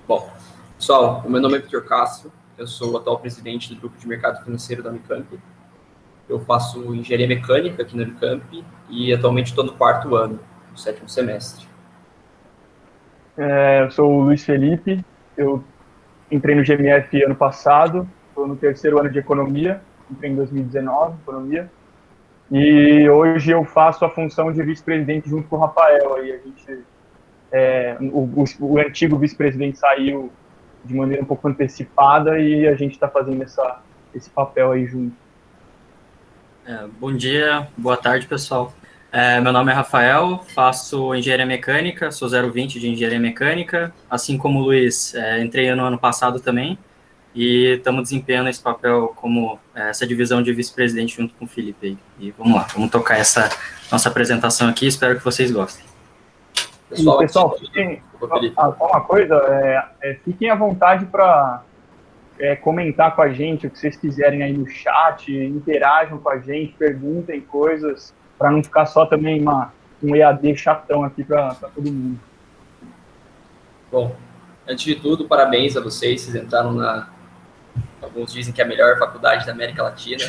Bom, pessoal, o meu nome é Vitor Castro, eu sou o atual presidente do grupo de mercado financeiro da Unicamp. Eu faço engenharia mecânica aqui na Unicamp e atualmente estou no 4º ano, no 7º semestre. Eu sou o Luiz Felipe, eu entrei no GMF ano passado, estou no 3º ano de economia, entrei em 2019, economia, e hoje eu faço a função de vice-presidente junto com o Rafael. Aí a gente, o antigo vice-presidente saiu de maneira um pouco antecipada e a gente está fazendo esse papel aí junto. Bom dia, boa tarde, pessoal. Meu nome é Rafael, faço engenharia mecânica, sou 020 de engenharia mecânica, assim como o Luiz, entrei no ano passado também, e estamos desempenhando esse papel como essa divisão de vice-presidente junto com o Felipe. E vamos lá, vamos tocar essa nossa apresentação aqui, espero que vocês gostem. Pessoal, uma coisa, fiquem à vontade para comentar com a gente o que vocês quiserem aí no chat, interajam com a gente, perguntem coisas, para não ficar só também um EAD chatão aqui para todo mundo. Bom, antes de tudo, parabéns a vocês entraram alguns dizem que é a melhor faculdade da América Latina.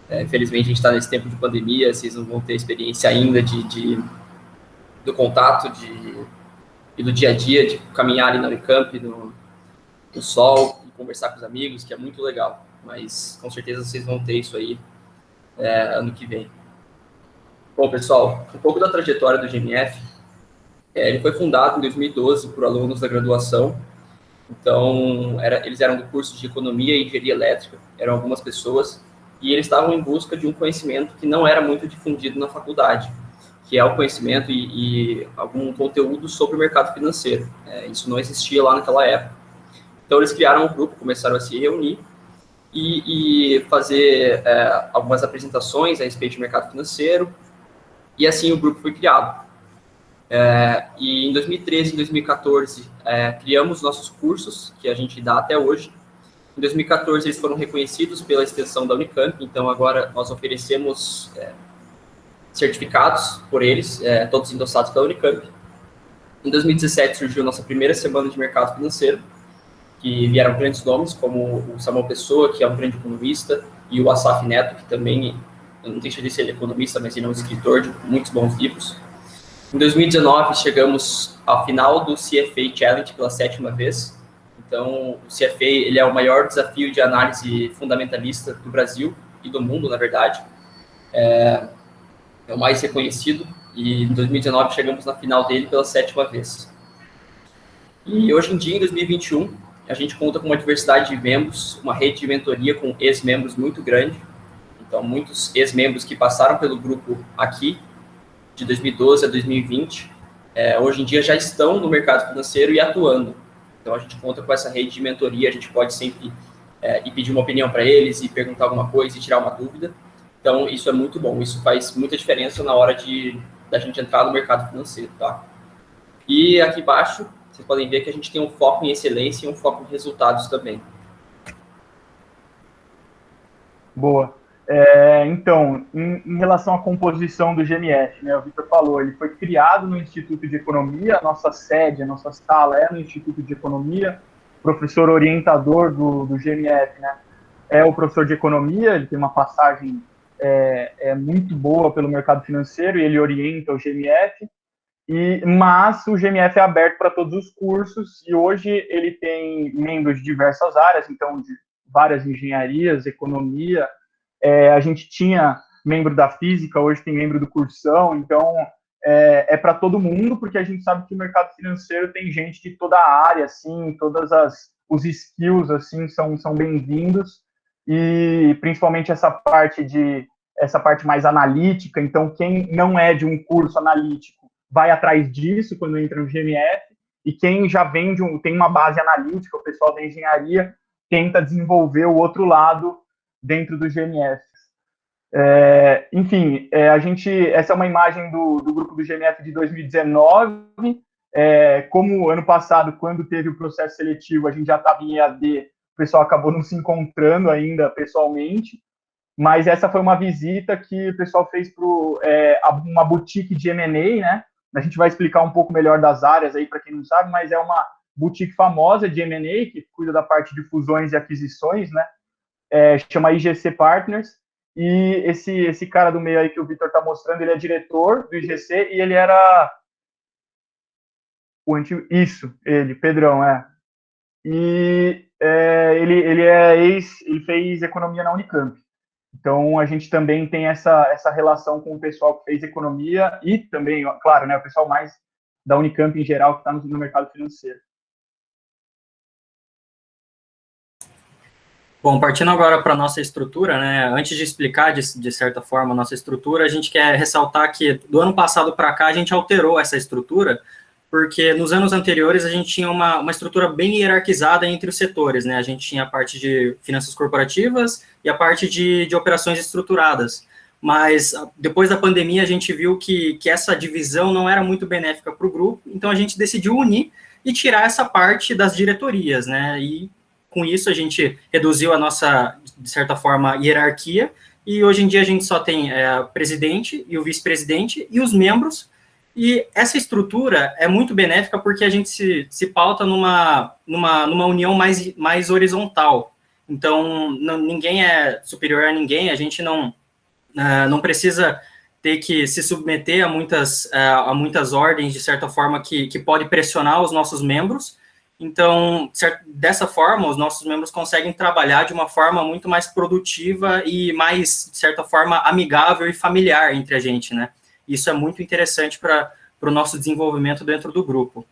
Infelizmente, a gente está nesse tempo de pandemia, vocês não vão ter experiência ainda do contato e do dia a dia, de caminhar ali na Unicamp, no sol, e conversar com os amigos, que é muito legal. Mas, com certeza, vocês vão ter isso aí ano que vem. Bom, pessoal, um pouco da trajetória do GMF. Ele foi fundado em 2012 por alunos da graduação. Então, eles eram do curso de Economia e Engenharia Elétrica, eram algumas pessoas, e eles estavam em busca de um conhecimento que não era muito difundido na faculdade, que é o conhecimento e algum conteúdo sobre o mercado financeiro. Isso não existia lá naquela época. Então, eles criaram um grupo, começaram a se reunir e fazer algumas apresentações a respeito do mercado financeiro, e assim o grupo foi criado. E em 2013 e 2014, criamos nossos cursos, que a gente dá até hoje. Em 2014, eles foram reconhecidos pela extensão da Unicamp, então agora nós oferecemos certificados por eles, todos endossados pela Unicamp. Em 2017, surgiu nossa primeira semana de mercado financeiro, que vieram grandes nomes, como o Samuel Pessoa, que é um grande economista, e o Asaf Neto, que também, eu não tenho certeza se ele é economista, mas ele é um escritor de muitos bons livros. Em 2019, chegamos ao final do CFA Challenge pela 7ª vez. Então, o CFA ele é o maior desafio de análise fundamentalista do Brasil e do mundo, na verdade. É o mais reconhecido. E em 2019, chegamos na final dele pela 7ª vez. E hoje em dia, em 2021, a gente conta com uma diversidade de membros, uma rede de mentoria com ex-membros muito grande. Então, muitos ex-membros que passaram pelo grupo aqui, de 2012 a 2020, hoje em dia já estão no mercado financeiro e atuando. Então, a gente conta com essa rede de mentoria, a gente pode sempre ir pedir uma opinião para eles e perguntar alguma coisa e tirar uma dúvida. Então, isso é muito bom, isso faz muita diferença na hora da gente entrar no mercado financeiro, tá? E aqui embaixo, vocês podem ver que a gente tem um foco em excelência e um foco em resultados também. Boa. Então, em relação à composição do GMF, né, o Vitor falou, ele foi criado no Instituto de Economia, a nossa sede, a nossa sala é no Instituto de Economia, o professor orientador do GMF, né, é o professor de Economia, ele tem uma passagem muito boa pelo mercado financeiro e ele orienta o GMF, mas o GMF é aberto para todos os cursos e hoje ele tem membros de diversas áreas, então de várias engenharias, economia. A gente tinha membro da física, hoje tem membro do cursão, então é para todo mundo, porque a gente sabe que o mercado financeiro tem gente de toda a área, assim, os skills assim são bem-vindos, e principalmente essa parte mais analítica. Então, quem não é de um curso analítico vai atrás disso quando entra no GMF, e quem já vem tem uma base analítica, o pessoal da engenharia tenta desenvolver o outro lado dentro do GMF. Enfim, essa é uma imagem do grupo do GMF de 2019. Como ano passado, quando teve o processo seletivo, a gente já estava em EAD, o pessoal acabou não se encontrando ainda pessoalmente, mas essa foi uma visita que o pessoal fez para uma boutique de M&A, né? A gente vai explicar um pouco melhor das áreas aí para quem não sabe, mas é uma boutique famosa de M&A, que cuida da parte de fusões e aquisições, né? Chama IGC Partners, e esse cara do meio aí que o Vitor está mostrando, ele é diretor do IGC, e ele era o antigo... Isso, ele, Pedrão, E ele fez economia na Unicamp. Então, a gente também tem essa relação com o pessoal que fez economia e também, claro, né, o pessoal mais da Unicamp em geral que está no mercado financeiro. Bom, partindo agora para a nossa estrutura, né, antes de explicar, de certa forma, a nossa estrutura, a gente quer ressaltar que do ano passado para cá a gente alterou essa estrutura, porque nos anos anteriores a gente tinha uma estrutura bem hierarquizada entre os setores, né, a gente tinha a parte de finanças corporativas e a parte de operações estruturadas, mas depois da pandemia a gente viu que essa divisão não era muito benéfica para o grupo, então a gente decidiu unir e tirar essa parte das diretorias, né, e com isso, a gente reduziu a nossa, de certa forma, hierarquia, e hoje em dia a gente só tem o presidente e o vice-presidente e os membros, e essa estrutura é muito benéfica porque a gente se pauta numa união mais horizontal. Então, ninguém é superior a ninguém, a gente não precisa ter que se submeter a muitas ordens, de certa forma, que pode pressionar os nossos membros. Então, dessa forma, os nossos membros conseguem trabalhar de uma forma muito mais produtiva e mais, de certa forma, amigável e familiar entre a gente, né? Isso é muito interessante para o nosso desenvolvimento dentro do grupo.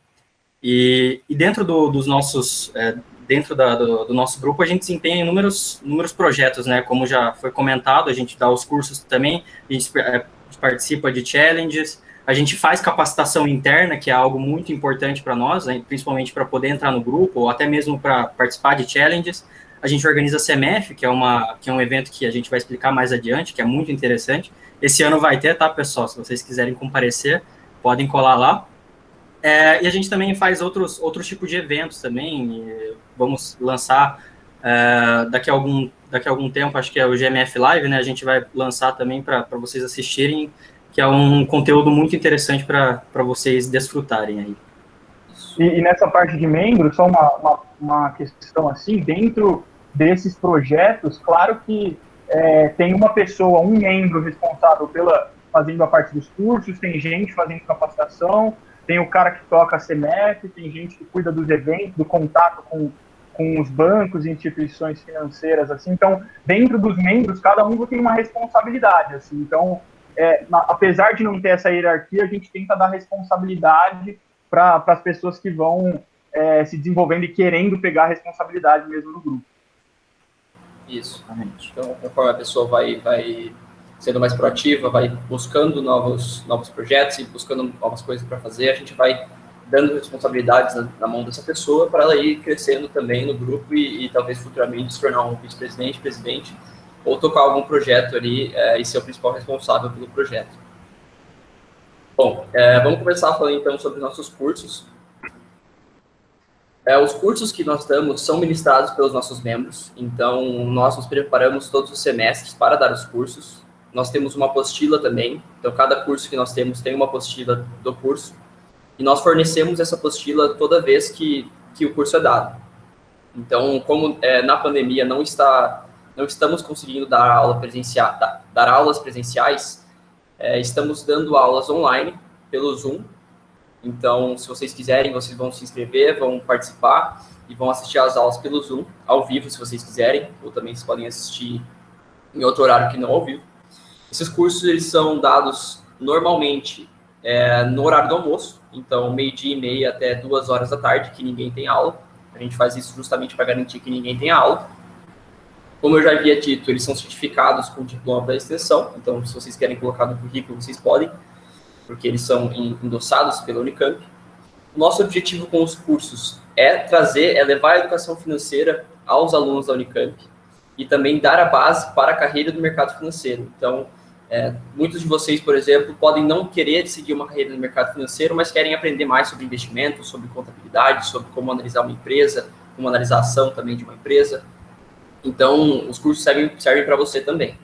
E dentro dos nossos, do nosso grupo, a gente desempenha inúmeros projetos, né? Como já foi comentado, a gente dá os cursos também, a gente participa de challenges, a gente faz capacitação interna, que é algo muito importante para nós, né, principalmente para poder entrar no grupo, ou até mesmo para participar de challenges. A gente organiza a CMF, que é um evento que a gente vai explicar mais adiante, que é muito interessante. Esse ano vai ter, tá, pessoal? Se vocês quiserem comparecer, podem colar lá. E a gente também faz outros tipos de eventos também. Vamos lançar daqui a algum tempo, acho que é o GMF Live, né? A gente vai lançar também para vocês assistirem, que é um conteúdo muito interessante para vocês desfrutarem aí. E nessa parte de membros, só uma questão assim, dentro desses projetos, claro que tem uma pessoa, um membro responsável fazendo a parte dos cursos, tem gente fazendo capacitação, tem o cara que toca a CMF, tem gente que cuida dos eventos, do contato com os bancos e instituições financeiras, assim. Então, dentro dos membros, cada um tem uma responsabilidade, assim. Então, apesar de não ter essa hierarquia, a gente tenta dar responsabilidade para as pessoas que vão se desenvolvendo e querendo pegar a responsabilidade mesmo do grupo. Isso. Então, conforme a pessoa vai sendo mais proativa, vai buscando novos projetos e buscando novas coisas para fazer, a gente vai dando responsabilidades na mão dessa pessoa para ela ir crescendo também no grupo e talvez futuramente se tornar um vice-presidente, presidente, ou tocar algum projeto ali e ser o principal responsável pelo projeto. Bom, vamos começar falando então sobre nossos cursos. Os cursos que nós damos são ministrados pelos nossos membros, então nós nos preparamos todos os semestres para dar os cursos. Nós temos uma apostila também, então cada curso que nós temos tem uma apostila do curso, e nós fornecemos essa apostila toda vez que o curso é dado. Então, como na pandemia não estamos conseguindo dar aulas presenciais, estamos dando aulas online pelo Zoom. Então, se vocês quiserem, vocês vão se inscrever, vão participar e vão assistir às aulas pelo Zoom, ao vivo, se vocês quiserem, ou também vocês podem assistir em outro horário que não ao vivo. Esses cursos, eles são dados normalmente no horário do almoço, então 12:30 até 2h da tarde, que ninguém tem aula. A gente faz isso justamente para garantir que ninguém tem aula. Como eu já havia dito, eles são certificados com diploma da extensão, então se vocês querem colocar no currículo, vocês podem, porque eles são endossados pela Unicamp. O nosso objetivo com os cursos é levar a educação financeira aos alunos da Unicamp e também dar a base para a carreira do mercado financeiro. Então, muitos de vocês, por exemplo, podem não querer seguir uma carreira no mercado financeiro, mas querem aprender mais sobre investimento, sobre contabilidade, sobre como analisar uma empresa, como analisar a ação também de uma empresa. Então, os cursos servem para você também.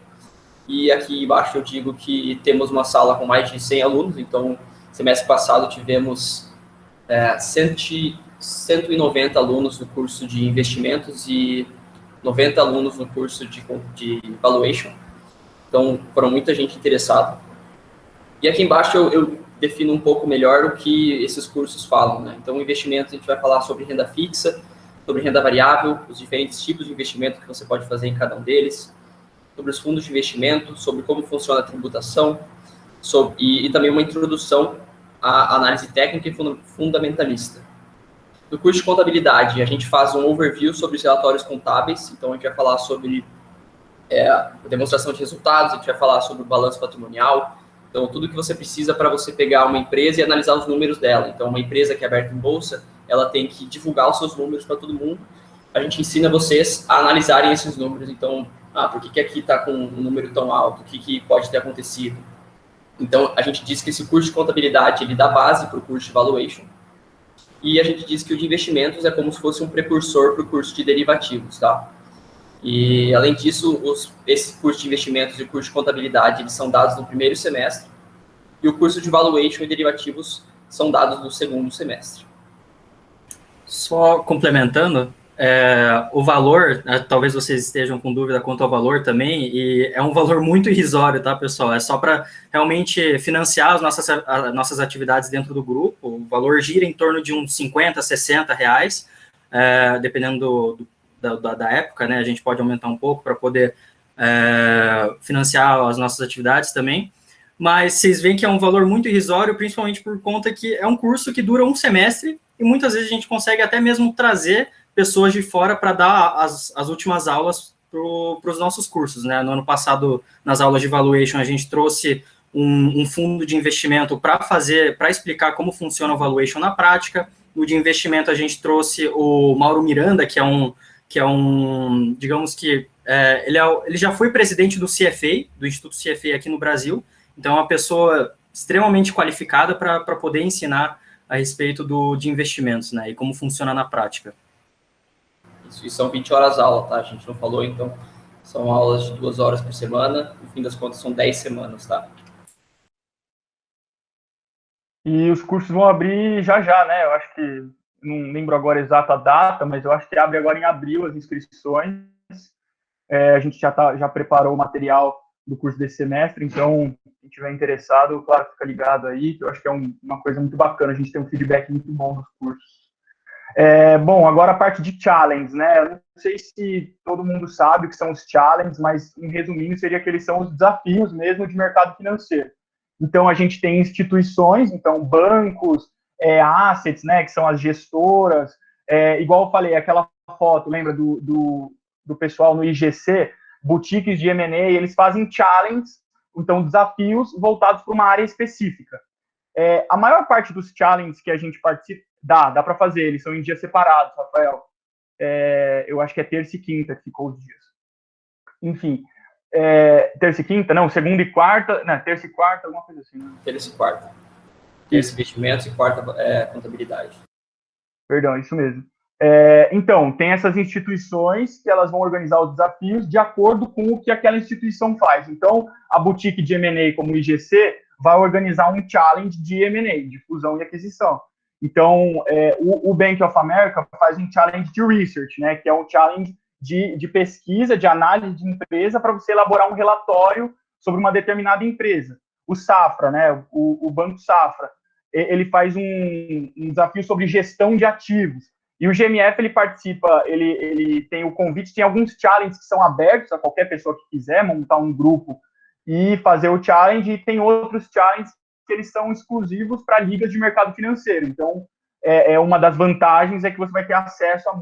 E aqui embaixo eu digo que temos uma sala com mais de 100 alunos, então, semestre passado tivemos 190 alunos no curso de investimentos e 90 alunos no curso de valuation. Então, foram muita gente interessada. E aqui embaixo eu defino um pouco melhor o que esses cursos falam, né? Então, investimento, a gente vai falar sobre renda fixa, sobre renda variável, os diferentes tipos de investimento que você pode fazer em cada um deles, sobre os fundos de investimento, sobre como funciona a tributação, e também uma introdução à análise técnica e fundamentalista. No curso de contabilidade, a gente faz um overview sobre os relatórios contábeis, então a gente vai falar sobre demonstração de resultados, a gente vai falar sobre o balanço patrimonial, então tudo que você precisa para você pegar uma empresa e analisar os números dela. Então, uma empresa que é aberta em bolsa, ela tem que divulgar os seus números para todo mundo. A gente ensina vocês a analisarem esses números. Então, por que aqui está com um número tão alto? O que pode ter acontecido? Então, a gente diz que esse curso de contabilidade, ele dá base para o curso de valuation. E a gente diz que o de investimentos é como se fosse um precursor para o curso de derivativos, tá? E, além disso, esse curso de investimentos e o curso de contabilidade, eles são dados no primeiro semestre, e o curso de valuation e derivativos são dados no segundo semestre. Só complementando, o valor, talvez vocês estejam com dúvida quanto ao valor também, e é um valor muito irrisório, tá, pessoal? É só para realmente financiar as nossas atividades dentro do grupo. O valor gira em torno de uns 50, 60 reais, dependendo da época, né? A gente pode aumentar um pouco para poder financiar as nossas atividades também. Mas vocês veem que é um valor muito irrisório, principalmente por conta que é um curso que dura um semestre, e muitas vezes a gente consegue até mesmo trazer pessoas de fora para dar as últimas aulas para os nossos cursos, né? No ano passado, nas aulas de valuation, a gente trouxe um fundo de investimento para explicar como funciona o valuation na prática. No de investimento, a gente trouxe o Mauro Miranda, que é um digamos que, ele já foi presidente do CFA, do Instituto CFA aqui no Brasil, então é uma pessoa extremamente qualificada para poder ensinar a respeito de investimentos, né, e como funciona na prática. E são 20 horas aula, tá? A gente não falou, então são aulas de 2 horas por semana, no fim das contas são 10 semanas, tá? E os cursos vão abrir já, né? Eu acho que, não lembro agora exato a data, mas eu acho que abre agora em abril as inscrições. A gente já preparou o material do curso desse semestre, então, quem estiver interessado, claro, fica ligado aí, que eu acho que é uma coisa muito bacana, a gente tem um feedback muito bom nos cursos. Bom, agora a parte de challenge, né? Eu não sei se todo mundo sabe o que são os challenges, mas, em resumindo, seria que eles são os desafios mesmo de mercado financeiro. Então, a gente tem instituições, então, bancos, assets, né, que são as gestoras, igual eu falei, aquela foto, lembra do pessoal no IGC, boutiques de M&A, eles fazem challenges, então, desafios voltados para uma área específica. A maior parte dos challenges que a gente participa, dá para fazer, eles são em dias separados, Rafael. Eu acho que é terça e quinta que ficou os dias. Enfim, terça e quinta? Não, segunda e quarta, não, terça e quarta, alguma coisa assim. Né? Terça e quarta. Terça investimentos e quarta contabilidade. Perdão, isso mesmo. Então, tem essas instituições que elas vão organizar os desafios de acordo com o que aquela instituição faz. Então, a boutique de M&A, como o IGC, vai organizar um challenge de M&A, de fusão e aquisição. Então, o Bank of America faz um challenge de research, né, que é um challenge de pesquisa, de análise de empresa para você elaborar um relatório sobre uma determinada empresa. O Safra, né, o Banco Safra, ele faz um desafio sobre gestão de ativos. E o GMF, ele participa, ele tem o convite, tem alguns challenges que são abertos a qualquer pessoa que quiser montar um grupo e fazer o challenge, e tem outros challenges que eles são exclusivos para ligas de mercado financeiro. Então, uma das vantagens é que você vai ter acesso a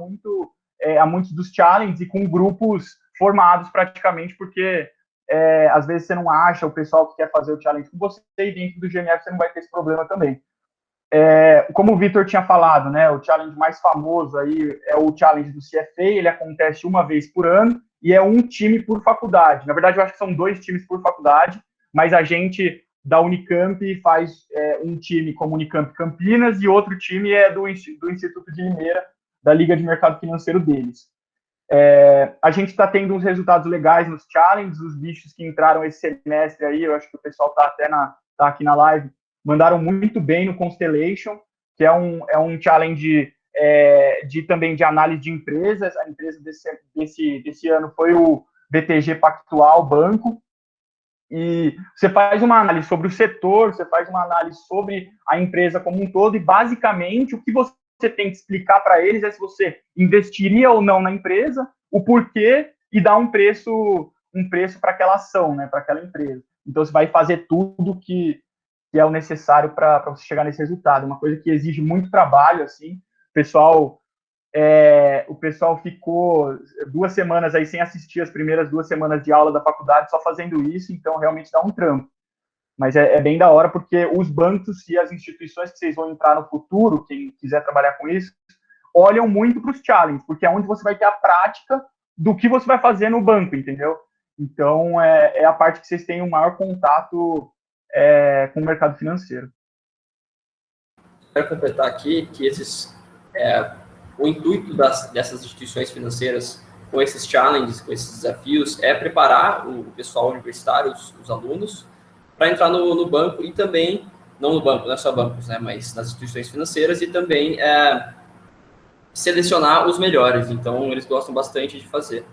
muitos dos challenges e com grupos formados praticamente, porque às vezes você não acha o pessoal que quer fazer o challenge com você, e dentro do GMF você não vai ter esse problema também. Como o Vitor tinha falado, né, o challenge mais famoso aí é o challenge do CFA, ele acontece uma vez por ano, e é um time por faculdade. Na verdade, eu acho que são 2 times por faculdade, mas a gente da Unicamp faz um time como Unicamp Campinas e outro time do Instituto de Limeira, da Liga de Mercado Financeiro deles. A gente está tendo uns resultados legais nos challenges, os bichos que entraram esse semestre aí, eu acho que o pessoal está aqui na live, mandaram muito bem no Constellation, que é um challenge também de análise de empresas. A empresa desse ano foi o BTG Pactual Banco, e você faz uma análise sobre o setor, você faz uma análise sobre a empresa como um todo, e basicamente o que você tem que explicar para eles é se você investiria ou não na empresa, o porquê, e dar um preço para aquela ação, né, para aquela empresa. Então você vai fazer tudo que é o necessário para você chegar nesse resultado. Uma coisa que exige muito trabalho, assim. O pessoal ficou 2 semanas aí sem assistir as primeiras 2 semanas de aula da faculdade só fazendo isso, então realmente dá um trampo. Mas é bem da hora, porque os bancos e as instituições que vocês vão entrar no futuro, quem quiser trabalhar com isso, olham muito para os challenges, porque é onde você vai ter a prática do que você vai fazer no banco, entendeu? Então, é a parte que vocês têm o maior contato com o mercado financeiro. Quero completar aqui que o intuito dessas instituições financeiras com esses challenges, com esses desafios, é preparar o pessoal universitário, os alunos, para entrar no banco, e também, não no banco, não é só bancos, né, mas nas instituições financeiras, e também selecionar os melhores. Então, eles gostam bastante de fazer.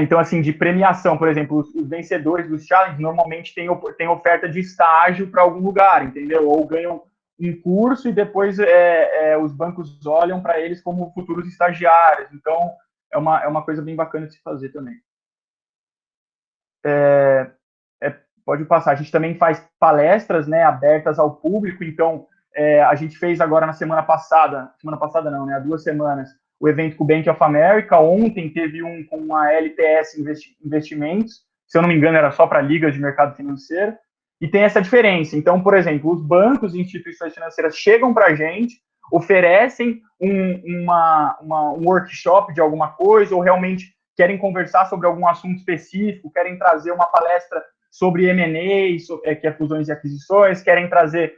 Então, assim, de premiação, por exemplo, os vencedores dos challenges normalmente têm oferta de estágio para algum lugar, entendeu? Ou ganham um curso e depois os bancos olham para eles como futuros estagiários. Então, é uma coisa bem bacana de se fazer também. Pode passar. A gente também faz palestras, né, abertas ao público. Então, a gente fez agora na semana passada não, né, há 2 semanas, o evento com o Bank of America. Ontem teve um com a LTS Investimentos, se eu não me engano era só para ligas de mercado financeiro, e tem essa diferença. Então, por exemplo, os bancos e instituições financeiras chegam para a gente, oferecem um workshop de alguma coisa, ou realmente querem conversar sobre algum assunto específico, querem trazer uma palestra sobre M&A, que é fusões e aquisições, querem trazer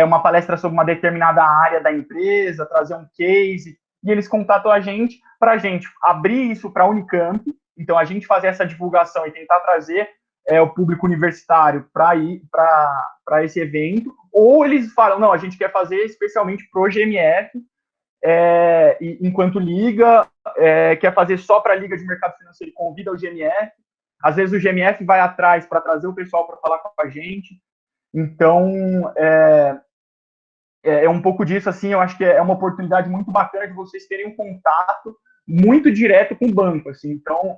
uma palestra sobre uma determinada área da empresa, trazer um case, e eles contatam a gente para a gente abrir isso para a Unicamp. Então, a gente fazer essa divulgação e tentar trazer o público universitário para ir para esse evento, ou eles falam, não, a gente quer fazer especialmente para o GMF, enquanto liga, quer fazer só para a Liga de Mercado Financeiro e convida o GMF. Às vezes o GMF vai atrás para trazer o pessoal para falar com a gente. Então, um pouco disso, assim, eu acho que é uma oportunidade muito bacana de vocês terem um contato muito direto com o banco, assim. Então,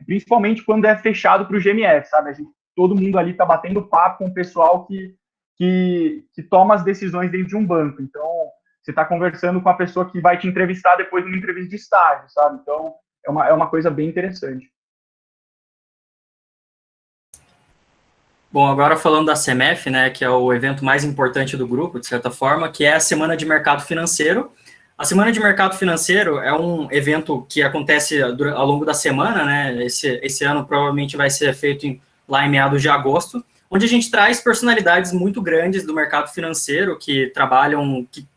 principalmente quando é fechado para o GMF, sabe? Todo mundo ali está batendo papo com o pessoal que toma as decisões dentro de um banco. Então, você está conversando com a pessoa que vai te entrevistar depois de uma entrevista de estágio, sabe? Então, é uma coisa bem interessante. Bom, agora falando da CEMEF, né, que é o evento mais importante do grupo, de certa forma, que é a Semana de Mercado Financeiro. A Semana de Mercado Financeiro é um evento que acontece ao longo da semana, né? Esse ano provavelmente vai ser feito lá em meados de agosto, onde a gente traz personalidades muito grandes do mercado financeiro que trabalham, que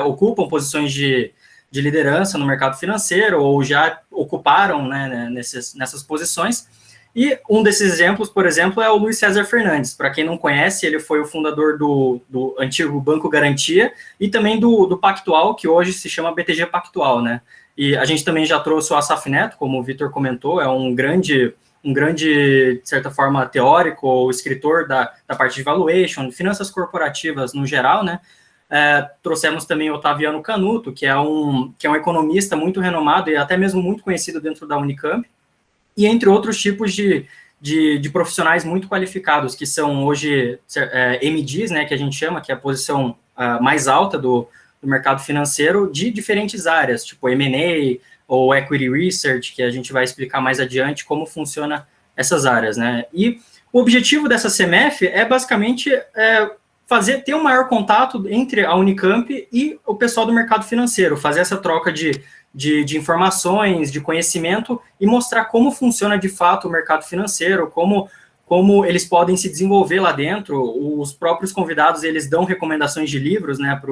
ocupam posições de liderança no mercado financeiro ou já ocuparam, né, nessas posições. E um desses exemplos, por exemplo, é o Luiz César Fernandes. Para quem não conhece, ele foi o fundador do antigo Banco Garantia e também do Pactual, que hoje se chama BTG Pactual, né? E a gente também já trouxe o Asaf Neto, como o Vitor comentou, é um grande, de certa forma, teórico ou escritor da parte de valuation, de finanças corporativas no geral, né? Trouxemos também o Otaviano Canuto, que é um economista muito renomado e até mesmo muito conhecido dentro da Unicamp, e entre outros tipos de profissionais muito qualificados, que são hoje MDs, né, que a gente chama, que é a posição mais alta do mercado financeiro, de diferentes áreas, tipo M&A ou Equity Research, que a gente vai explicar mais adiante como funciona essas áreas, né. E o objetivo dessa CEMEF é basicamente ter um maior contato entre a Unicamp e o pessoal do mercado financeiro, fazer essa troca de informações, de conhecimento e mostrar como funciona de fato o mercado financeiro, como eles podem se desenvolver lá dentro. Os próprios convidados, eles dão recomendações de livros, né, para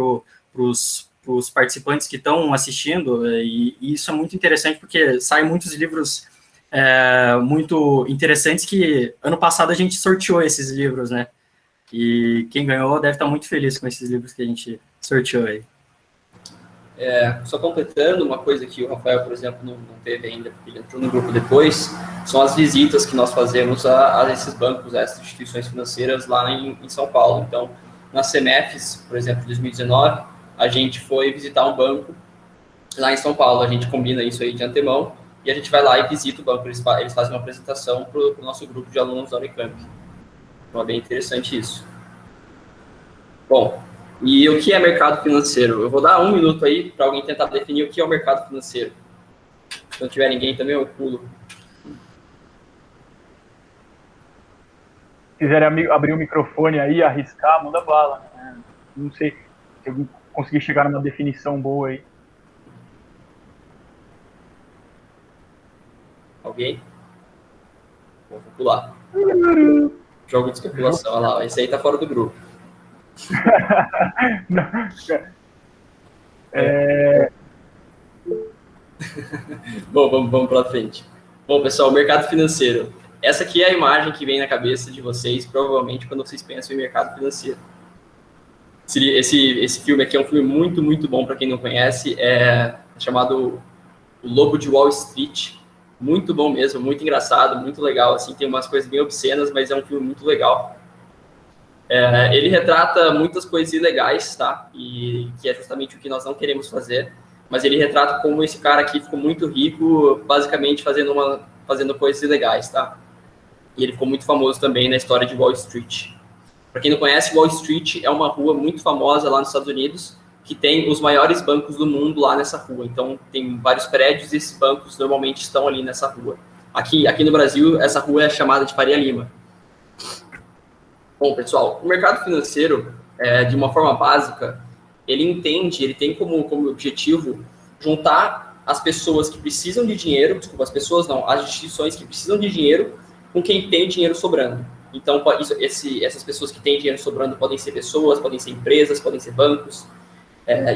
os participantes que estão assistindo, e isso é muito interessante porque saem muitos livros muito interessantes que ano passado a gente sorteou esses livros, né, e quem ganhou deve estar muito feliz com esses livros que a gente sorteou aí. Só completando uma coisa que o Rafael, por exemplo, não teve ainda, porque ele entrou no grupo depois, são as visitas que nós fazemos a esses bancos, a essas instituições financeiras lá em São Paulo. Então, nas CEMEFs, por exemplo, em 2019, a gente foi visitar um banco lá em São Paulo. A gente combina isso aí de antemão e a gente vai lá e visita o banco. Eles fazem uma apresentação para o nosso grupo de alunos da Unicamp. Então, é bem interessante isso. Bom, e o que é mercado financeiro? Eu vou dar 1 minuto aí para alguém tentar definir o que é o mercado financeiro. Se não tiver ninguém também, eu pulo. Se quiserem abrir o microfone aí, arriscar, manda bala. Não sei se eu conseguir chegar numa definição boa aí. Alguém? Vou pular. Jogo de especulação, olha lá. Esse aí tá fora do grupo. Bom, vamos para frente. Bom, pessoal, o mercado financeiro. Essa aqui é a imagem que vem na cabeça de vocês, provavelmente, quando vocês pensam em mercado financeiro. Esse filme aqui é um filme muito, muito bom, para quem não conhece. É chamado O Lobo de Wall Street. Muito bom mesmo, muito engraçado, muito legal. Assim, tem umas coisas bem obscenas, mas é um filme muito legal. Ele retrata muitas coisas ilegais, tá? E que é justamente o que nós não queremos fazer. Mas ele retrata como esse cara aqui ficou muito rico, basicamente fazendo coisas ilegais, tá? E ele ficou muito famoso também na história de Wall Street. Para quem não conhece, Wall Street é uma rua muito famosa lá nos Estados Unidos, que tem os maiores bancos do mundo lá nessa rua. Então, tem vários prédios e esses bancos normalmente estão ali nessa rua. Aqui no Brasil, essa rua é chamada de Faria Lima. Bom, pessoal, o mercado financeiro, de uma forma básica, ele tem como objetivo juntar as pessoas que precisam de dinheiro, as instituições que precisam de dinheiro com quem tem dinheiro sobrando. Então, essas pessoas que têm dinheiro sobrando podem ser pessoas, podem ser empresas, podem ser bancos,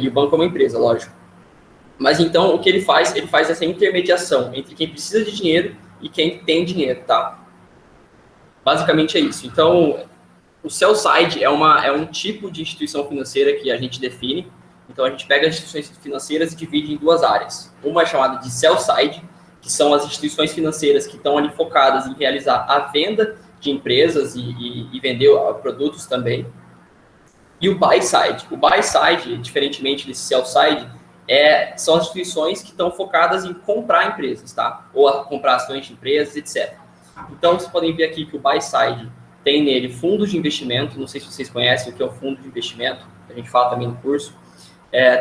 e o banco é uma empresa, lógico. Mas então, o que ele faz? Ele faz essa intermediação entre quem precisa de dinheiro e quem tem dinheiro, tá? Basicamente é isso. Então, o sell side é um tipo de instituição financeira que a gente define. Então, a gente pega as instituições financeiras e divide em 2 áreas. Uma é chamada de sell side, que são as instituições financeiras que estão ali focadas em realizar a venda de empresas e vender produtos também. E o buy side. O buy side, diferentemente desse sell side, são as instituições que estão focadas em comprar empresas, tá? Ou comprar ações de empresas, etc. Então, vocês podem ver aqui que o buy side tem nele fundos de investimento. Não sei se vocês conhecem o que é o fundo de investimento. A gente fala também no curso.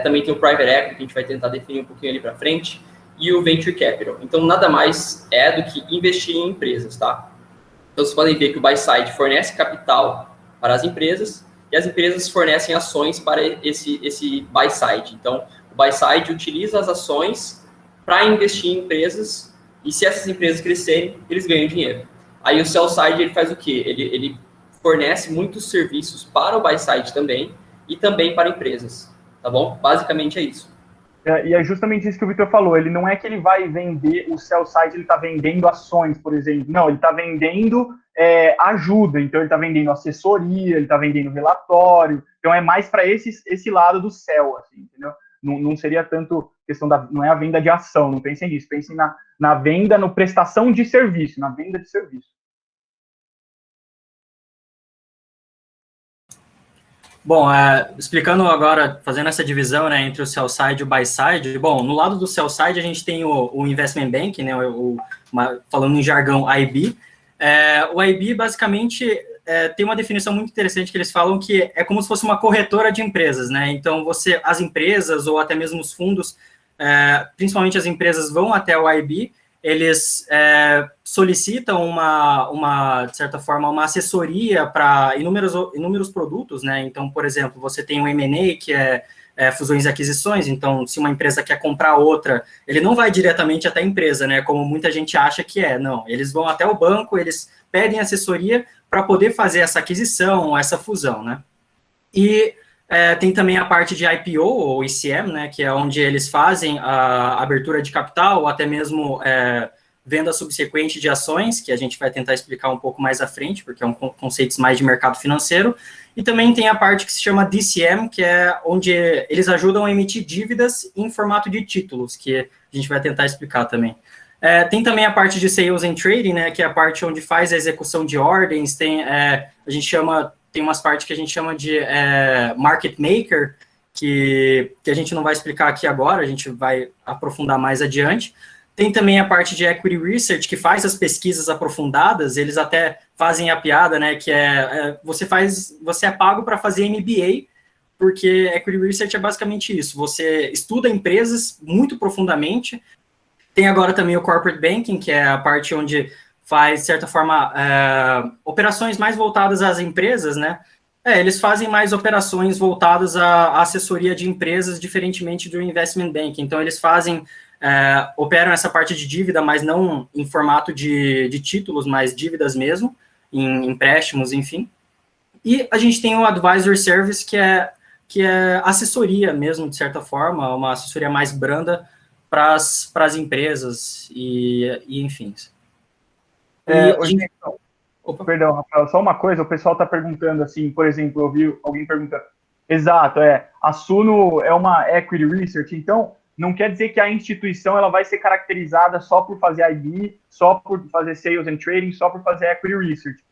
Também tem o private equity, que a gente vai tentar definir um pouquinho ali para frente. E o venture capital. Então, nada mais do que investir em empresas, tá? Então, vocês podem ver que o buy side fornece capital para as empresas e as empresas fornecem ações para esse buy side. Então, o buy side utiliza as ações para investir em empresas e se essas empresas crescerem, eles ganham dinheiro. Aí o sell side, ele faz o quê? Ele fornece muitos serviços para o buy side também e também para empresas, tá bom? Basicamente é isso. E é justamente isso que o Vitor falou. Ele não é que ele vai vender o sell side, ele está vendendo ações, por exemplo. Não, ele está vendendo ajuda. Então, ele está vendendo assessoria, ele está vendendo relatório. Então, é mais para esse lado do sell, assim, entendeu? Não seria tanto questão não é a venda de ação, não pensem nisso. Pensem na venda, na prestação de serviço, na venda de serviço. Bom, explicando agora, fazendo essa divisão, né, entre o sell side e o buy side. Bom, no lado do sell side a gente tem o investment bank, né, falando em jargão IB. O IB basicamente tem uma definição muito interessante que eles falam que é como se fosse uma corretora de empresas, né? Então as empresas ou até mesmo os fundos, principalmente as empresas, vão até o IB. Eles solicitam de certa forma, uma assessoria para inúmeros produtos, né? Então, por exemplo, você tem o M&A, que é fusões e aquisições. Então, se uma empresa quer comprar outra, ele não vai diretamente até a empresa, né? Como muita gente acha que não. Eles vão até o banco, eles pedem assessoria para poder fazer essa aquisição, essa fusão, né? E tem também a parte de IPO, ou ICM, né, que é onde eles fazem a abertura de capital, ou até mesmo venda subsequente de ações, que a gente vai tentar explicar um pouco mais à frente, porque é um conceito mais de mercado financeiro, e também tem a parte que se chama DCM, que é onde eles ajudam a emitir dívidas em formato de títulos, que a gente vai tentar explicar também. Tem também a parte de Sales and Trading, né, que é a parte onde faz a execução de ordens, tem umas partes que a gente chama de Market Maker, que a gente não vai explicar aqui agora, a gente vai aprofundar mais adiante. Tem também a parte de Equity Research, que faz as pesquisas aprofundadas, eles até fazem a piada, né, que você é pago para fazer MBA, porque Equity Research é basicamente isso, você estuda empresas muito profundamente. Tem agora também o Corporate Banking, que é a parte onde faz, de certa forma, operações mais voltadas às empresas, né? Eles fazem mais operações voltadas à assessoria de empresas, diferentemente do Investment Banking. Então, eles operam essa parte de dívida, mas não em formato de títulos, mas dívidas mesmo, em empréstimos, enfim. E a gente tem o Advisor Service, que é assessoria mesmo, de certa forma, uma assessoria mais branda para as empresas e enfim. Perdão, Rafael, só uma coisa, o pessoal está perguntando assim, por exemplo, eu vi alguém perguntando, exato, a Suno é uma Equity Research, então não quer dizer que a instituição ela vai ser caracterizada só por fazer IB, só por fazer Sales and Trading, só por fazer Equity Research.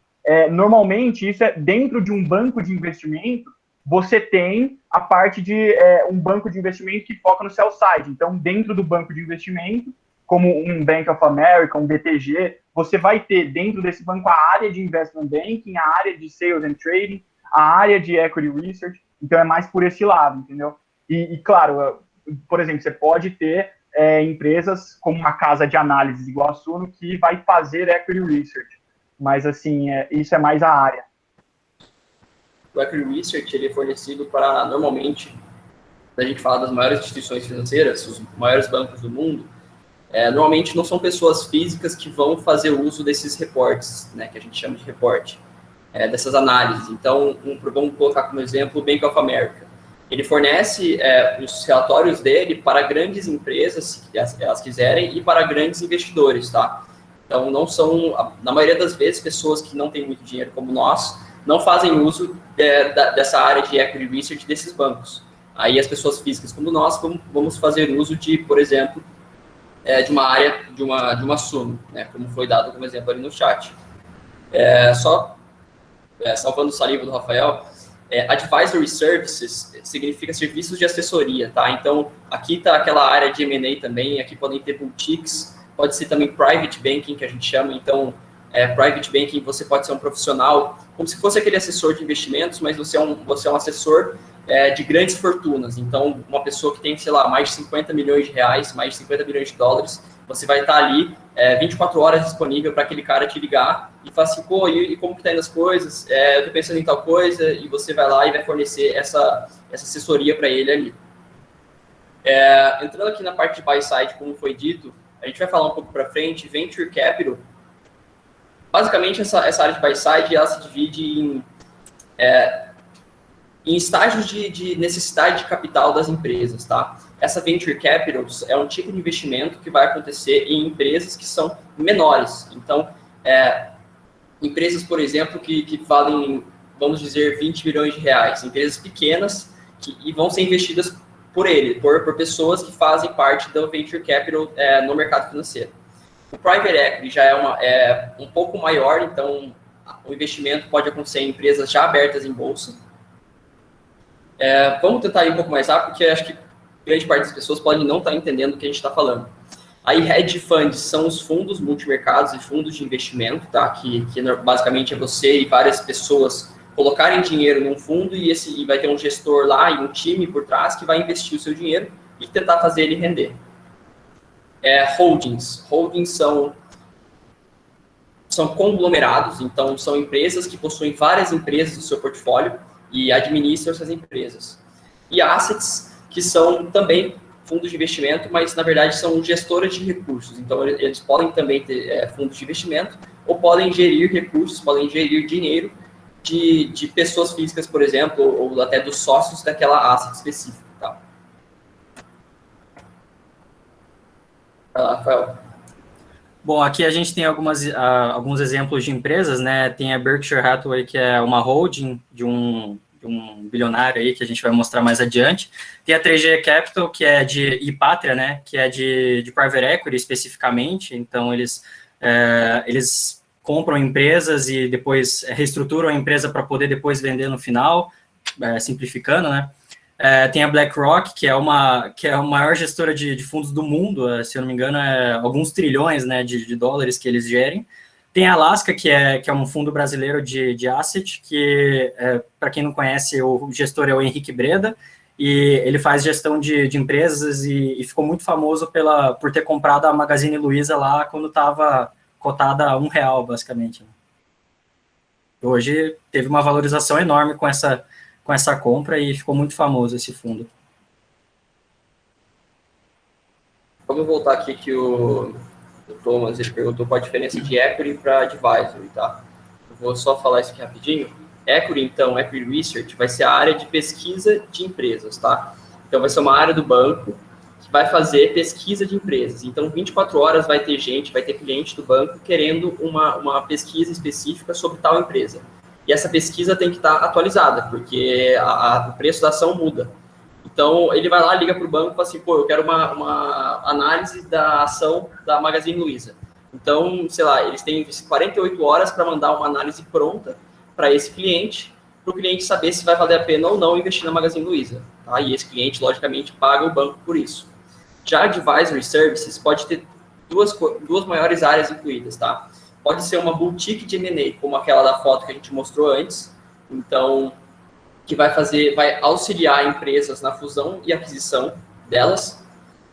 Normalmente, isso é dentro de um banco de investimento, você tem a parte de um banco de investimento que foca no sell side. Então, dentro do banco de investimento, como um Bank of America, um BTG, você vai ter dentro desse banco a área de Investment Banking, a área de Sales and Trading, a área de Equity Research. Então, é mais por esse lado, entendeu? E claro, por exemplo, você pode ter empresas como uma casa de análise igual a Suno que vai fazer Equity Research. Mas, assim, isso é mais a área. O Equity Research ele é fornecido para, normalmente, a gente fala das maiores instituições financeiras, os maiores bancos do mundo, normalmente não são pessoas físicas que vão fazer uso desses reportes, né, que a gente chama de reporte, dessas análises. Então, vamos colocar como exemplo o Bank of America. Ele fornece os relatórios dele para grandes empresas, se elas quiserem, e para grandes investidores, tá? Então, não são, na maioria das vezes, pessoas que não têm muito dinheiro como nós, não fazem uso dessa área de Equity Research desses bancos. Aí as pessoas físicas como nós vamos fazer uso de, por exemplo, de uma área, de uma Suno, né, como foi dado como exemplo ali no chat. Salvando o saliva do Rafael, Advisory Services significa serviços de assessoria, tá? Então, aqui está aquela área de M&A também, aqui podem ter boutiques, pode ser também Private Banking, que a gente chama, então, Private Banking, você pode ser um profissional, como se fosse aquele assessor de investimentos, mas você é um assessor de grandes fortunas. Então, uma pessoa que tem, sei lá, mais de 50 milhões de reais, mais de 50 milhões de dólares, você vai estar ali 24 horas disponível para aquele cara te ligar e falar assim, pô, e como que tá indo as coisas? Eu tô pensando em tal coisa, e você vai lá e vai fornecer essa assessoria para ele ali. Entrando aqui na parte de buy side, como foi dito, a gente vai falar um pouco para frente, Venture Capital. Basicamente, essa área de buy side, ela se divide em estágios de necessidade de capital das empresas, tá? Essa Venture Capital é um tipo de investimento que vai acontecer em empresas que são menores. Então, empresas, por exemplo, que valem, vamos dizer, 20 milhões de reais. Empresas pequenas e vão ser investidas por pessoas que fazem parte do Venture Capital no mercado financeiro. O Private Equity já é um pouco maior, então o investimento pode acontecer em empresas já abertas em bolsa. Vamos tentar ir um pouco mais rápido, porque acho que grande parte das pessoas pode não estar entendendo o que a gente está falando. Aí, hedge funds são os fundos multimercados e fundos de investimento, tá? Que basicamente é você e várias pessoas colocarem dinheiro num fundo e vai ter um gestor lá e um time por trás que vai investir o seu dinheiro e tentar fazer ele render. Holdings. Holdings são conglomerados, então são empresas que possuem várias empresas no seu portfólio e administram essas empresas. E assets, que são também fundos de investimento, mas na verdade são gestores de recursos. Então eles podem também ter fundos de investimento ou podem gerir recursos, podem gerir dinheiro de pessoas físicas, por exemplo, ou até dos sócios daquela asset específica. Tá? Rafael. Bom, aqui a gente tem alguns exemplos de empresas, né? Tem a Berkshire Hathaway, que é uma holding de um bilionário aí, que a gente vai mostrar mais adiante. Tem a 3G Capital, que é e Pátria, né? Que é de private equity especificamente. Então, eles compram empresas e depois reestruturam a empresa para poder depois vender no final, simplificando, né? Tem a BlackRock, que é a maior gestora de fundos do mundo, se eu não me engano, alguns trilhões, né, de dólares que eles gerem. Tem a Alaska, que é um fundo brasileiro de asset, que, para quem não conhece, o gestor é o Henrique Breda, e ele faz gestão de empresas e ficou muito famoso por ter comprado a Magazine Luiza lá quando estava cotada a R$ 1, basicamente. Hoje teve uma valorização enorme com essa compra e ficou muito famoso esse fundo. Vamos voltar aqui que o Thomas ele perguntou qual a diferença de equity para advisory, tá? Eu vou só falar isso aqui rapidinho. Equity, então, Equity Research, vai ser a área de pesquisa de empresas, tá? Então, vai ser uma área do banco que vai fazer pesquisa de empresas. Então, 24 horas vai ter cliente do banco querendo uma pesquisa específica sobre tal empresa. E essa pesquisa tem que estar atualizada, porque o preço da ação muda. Então, ele vai lá, liga para o banco e fala assim, pô, eu quero uma análise da ação da Magazine Luiza. Então, sei lá, eles têm 48 horas para mandar uma análise pronta para esse cliente, para o cliente saber se vai valer a pena ou não investir na Magazine Luiza. Tá? E esse cliente, logicamente, paga o banco por isso. Já Advisory Services pode ter duas maiores áreas incluídas, tá? Pode ser uma boutique de M&A, como aquela da foto que a gente mostrou antes. Então, que vai auxiliar empresas na fusão e aquisição delas.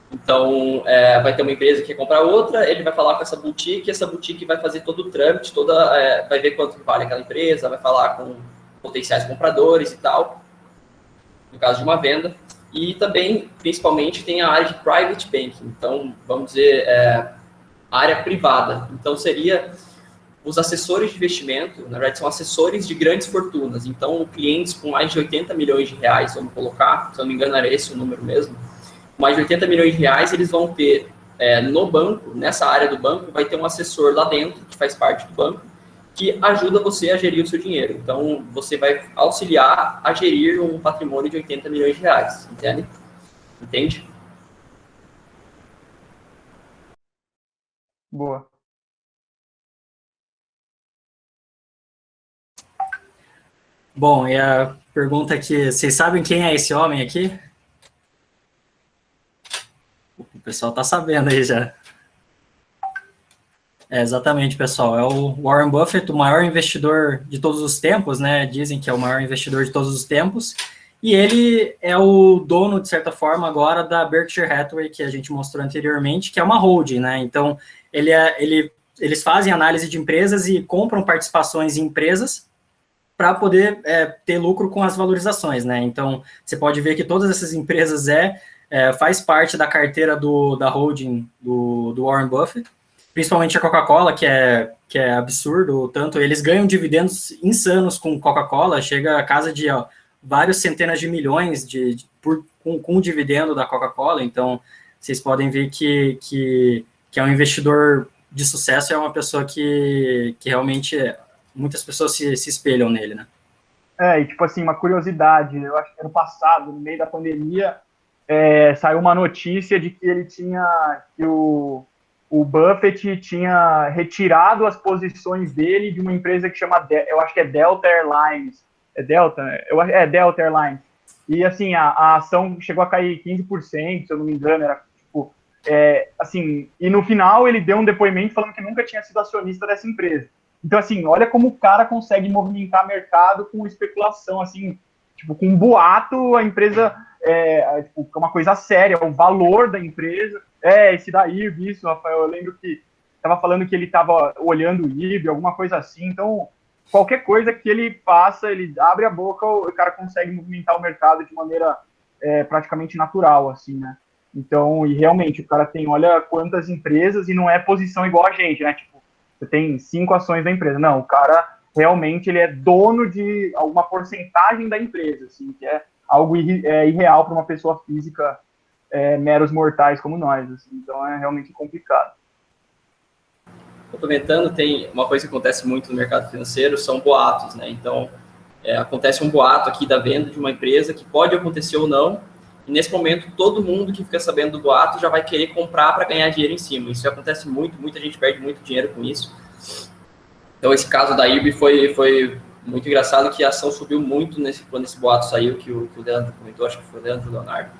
Então, vai ter uma empresa que quer comprar outra, ele vai falar com essa boutique vai fazer todo o trâmite, vai ver quanto vale aquela empresa, vai falar com potenciais compradores e tal, no caso de uma venda. E também, principalmente, tem a área de private banking, então, vamos dizer, área privada. Então, seria os assessores de investimento, na verdade, são assessores de grandes fortunas. Então, clientes com mais de 80 milhões de reais, vamos colocar, se eu não me engano, era esse o número mesmo, mais de 80 milhões de reais, eles vão ter no banco, nessa área do banco, vai ter um assessor lá dentro, que faz parte do banco, que ajuda você a gerir o seu dinheiro. Então, você vai auxiliar a gerir um patrimônio de 80 milhões de reais, entende? Entende? Boa. Bom, e a pergunta aqui, vocês sabem quem é esse homem aqui? O pessoal tá sabendo aí já. Exatamente, pessoal. É o Warren Buffett, o maior investidor de todos os tempos, né? Dizem que é o maior investidor de todos os tempos. E ele é o dono, de certa forma, agora da Berkshire Hathaway, que a gente mostrou anteriormente, que é uma holding, né? Então, eles fazem análise de empresas e compram participações em empresas para poder ter lucro com as valorizações, né? Então, você pode ver que todas essas empresas faz parte da carteira da holding do Warren Buffett, principalmente a Coca-Cola, que é absurdo, tanto eles ganham dividendos insanos com Coca-Cola, chega a casa de vários centenas de milhões com o dividendo da Coca-Cola, então vocês podem ver que é um investidor de sucesso, é uma pessoa que realmente muitas pessoas se espelham nele, né? E tipo assim, uma curiosidade, eu acho que ano passado, no meio da pandemia, saiu uma notícia de que o Buffett tinha retirado as posições dele de uma empresa que chama, eu acho que é Delta Airlines. É Delta? Delta Airlines. E assim, a ação chegou a cair 15%, se eu não me engano, era tipo, assim, e no final ele deu um depoimento falando que nunca tinha sido acionista dessa empresa. Então, assim, olha como o cara consegue movimentar mercado com especulação, assim, tipo, com um boato, a empresa tipo, é uma coisa séria, o valor da empresa. Esse da IRB, isso, Rafael, eu lembro que estava falando que ele estava olhando o IRB, alguma coisa assim. Então, qualquer coisa que ele faça, ele abre a boca, o cara consegue movimentar o mercado de maneira praticamente natural, assim, né? Então, e realmente, o cara tem, olha quantas empresas, e não é posição igual a gente, né? Tipo, você tem 5 ações da empresa. Não, o cara realmente ele é dono de alguma porcentagem da empresa, assim, que é algo irreal para uma pessoa física, meros mortais como nós, assim. Então é realmente complicado. complementando, tem uma coisa que acontece muito no mercado financeiro, são boatos, né? Então, acontece um boato aqui da venda de uma empresa que pode acontecer ou não, e nesse momento todo mundo que fica sabendo do boato já vai querer comprar para ganhar dinheiro em cima. Isso acontece muito, muita gente perde muito dinheiro com isso. Então, esse caso da IRB foi muito engraçado, que a ação subiu muito quando esse boato saiu, que o Leandro comentou, acho que foi o Leandro Leonardo.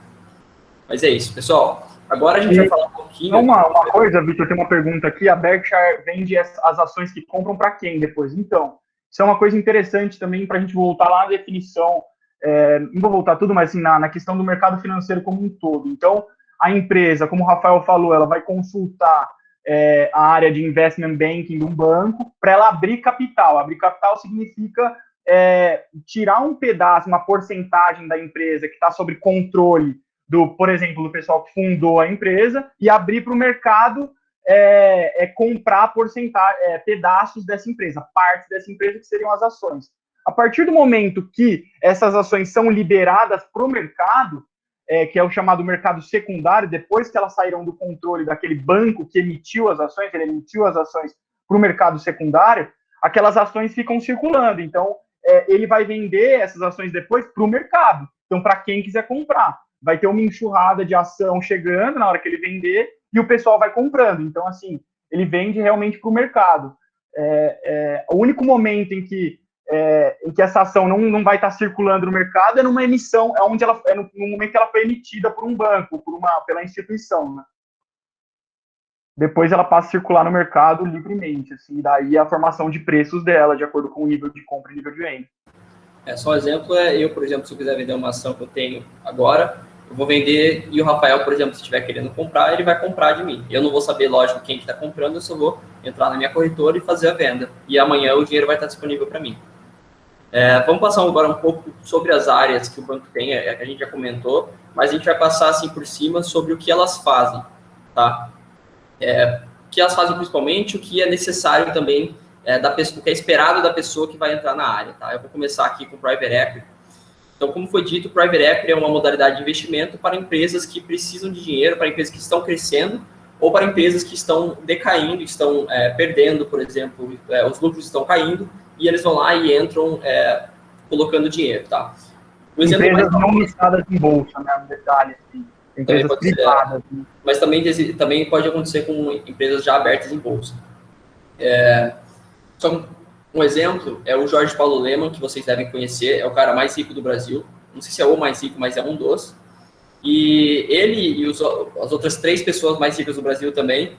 Mas é isso, pessoal. Agora a gente vai falar um pouquinho... Uma coisa, Vitor, tem uma pergunta aqui. A Berkshire vende as ações que compram para quem depois? Então, isso é uma coisa interessante também para a gente voltar lá na definição. Não vou voltar tudo, mas assim, na questão do mercado financeiro como um todo. Então, a empresa, como o Rafael falou, ela vai consultar a área de investment banking de um banco para ela abrir capital. Abrir capital significa tirar um pedaço, uma porcentagem da empresa que está sob controle por exemplo, do pessoal que fundou a empresa e abrir para o mercado comprar pedaços dessa empresa, partes dessa empresa que seriam as ações. A partir do momento que essas ações são liberadas para o mercado, que é o chamado mercado secundário, depois que elas saíram do controle daquele banco que emitiu as ações, ele emitiu as ações para o mercado secundário, aquelas ações ficam circulando. Então, ele vai vender essas ações depois para o mercado. Então, para quem quiser comprar. Vai ter uma enxurrada de ação chegando na hora que ele vender e o pessoal vai comprando. Então, assim, ele vende realmente para o mercado. O único momento em que essa ação não vai estar circulando no mercado é numa emissão, no momento que ela foi emitida por um banco, pela instituição, né? Depois ela passa a circular no mercado livremente, assim, daí a formação de preços dela, de acordo com o nível de compra e nível de venda. Só um exemplo eu, por exemplo, se eu quiser vender uma ação que eu tenho agora, eu vou vender, e o Rafael, por exemplo, se estiver querendo comprar, ele vai comprar de mim. Eu não vou saber, lógico, quem está comprando, eu só vou entrar na minha corretora e fazer a venda. E amanhã o dinheiro vai estar disponível para mim. Vamos passar agora um pouco sobre as áreas que o banco tem, que a gente já comentou, mas a gente vai passar assim por cima sobre o que elas fazem, tá? O que elas fazem principalmente, o que é necessário também, o que é esperado da pessoa que vai entrar na área, tá? Eu vou começar aqui com o Private Equity. Então, como foi dito, o Private Equity é uma modalidade de investimento para empresas que precisam de dinheiro, para empresas que estão crescendo, ou para empresas que estão decaindo, estão perdendo, por exemplo, os lucros estão caindo, e eles vão lá e entram colocando dinheiro, tá? Empresas não listadas em bolsa, né? Um detalhe, assim. Empresas privadas. Né? Mas também pode acontecer com empresas já abertas em bolsa. Só um exemplo é o Jorge Paulo Lemann, que vocês devem conhecer, é o cara mais rico do Brasil. Não sei se é o mais rico, mas é um dos. E ele e as outras 3 pessoas mais ricas do Brasil também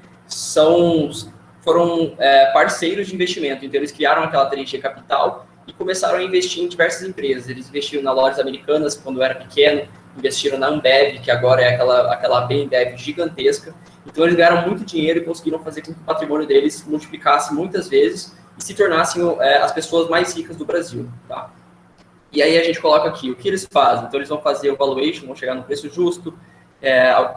foram parceiros de investimento. Então, eles criaram aquela TNG Capital e começaram a investir em diversas empresas. Eles investiram na Lojas Americanas, quando era pequeno, investiram na Ambev, que agora é aquela Bembev gigantesca. Então, eles ganharam muito dinheiro e conseguiram fazer com que o patrimônio deles multiplicasse muitas vezes e se tornassem as pessoas mais ricas do Brasil, tá? E aí a gente coloca aqui o que eles fazem. Então, eles vão fazer o valuation, vão chegar no preço justo.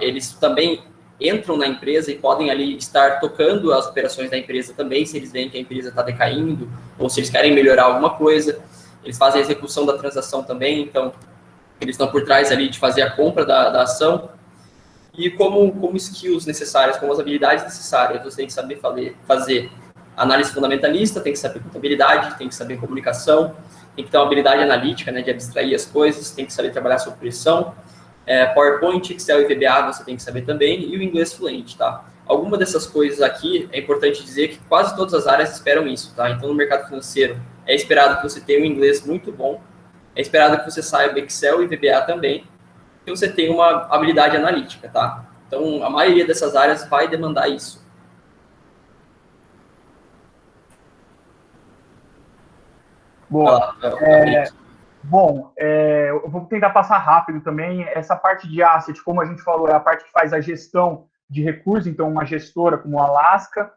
Eles também entram na empresa e podem ali estar tocando as operações da empresa também, se eles veem que a empresa está decaindo ou se eles querem melhorar alguma coisa. Eles fazem a execução da transação também, então eles estão por trás ali de fazer a compra da ação. E como skills necessárias, como as habilidades necessárias, você tem que saber fazer análise fundamentalista, tem que saber contabilidade, tem que saber comunicação, tem que ter uma habilidade analítica, né, de abstrair as coisas, tem que saber trabalhar sob pressão, PowerPoint, Excel e VBA você tem que saber também, e o inglês fluente, tá? Alguma dessas coisas aqui, é importante dizer que quase todas as áreas esperam isso, tá? Então, no mercado financeiro, é esperado que você tenha um inglês muito bom, é esperado que você saiba Excel e VBA também, que você tenha uma habilidade analítica, tá? Então, a maioria dessas áreas vai demandar isso. Boa. Eu vou tentar passar rápido também. Essa parte de asset, como a gente falou, é a parte que faz a gestão de recursos, então uma gestora como a Alaska.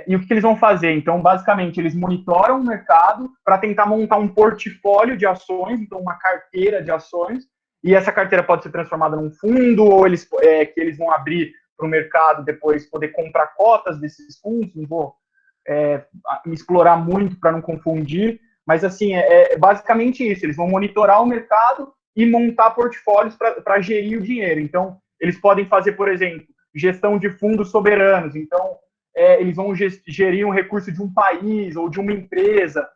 E o que eles vão fazer? Então, basicamente, eles monitoram o mercado para tentar montar um portfólio de ações, então uma carteira de ações, e essa carteira pode ser transformada num fundo, ou que eles vão abrir para o mercado depois poder comprar cotas desses fundos. Não vou me explorar muito para não confundir, mas assim, basicamente isso, eles vão monitorar o mercado e montar portfólios para gerir o dinheiro. Então, eles podem fazer, por exemplo, gestão de fundos soberanos. Então, eles vão gerir um recurso de um país ou de uma empresa.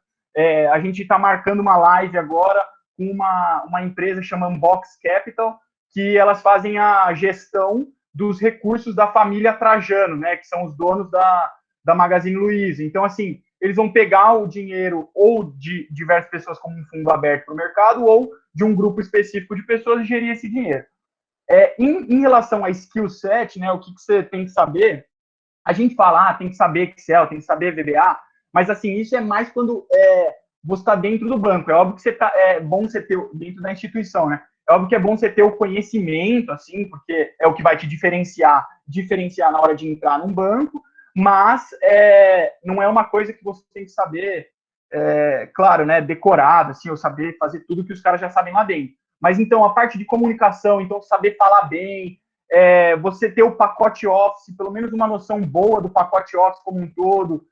A gente está marcando uma live agora com uma empresa chamada Box Capital, que elas fazem a gestão dos recursos da família Trajano, né, que são os donos da Magazine Luiza. Então, assim, eles vão pegar o dinheiro ou de diversas pessoas como um fundo aberto para o mercado ou de um grupo específico de pessoas e gerir esse dinheiro. Em relação a skill set, né, o que você tem que saber, a gente fala, tem que saber Excel, tem que saber VBA, mas assim, isso é mais quando você está dentro do banco. É óbvio que é bom você ter dentro da instituição, né? É óbvio que é bom você ter o conhecimento, assim, porque é o que vai te diferenciar na hora de entrar num banco, mas não é uma coisa que você tem que saber, claro, né, decorado, assim, ou saber fazer tudo que os caras já sabem lá dentro. Mas, então, a parte de comunicação, então, saber falar bem, você ter o pacote Office, pelo menos uma noção boa do pacote Office como um todo,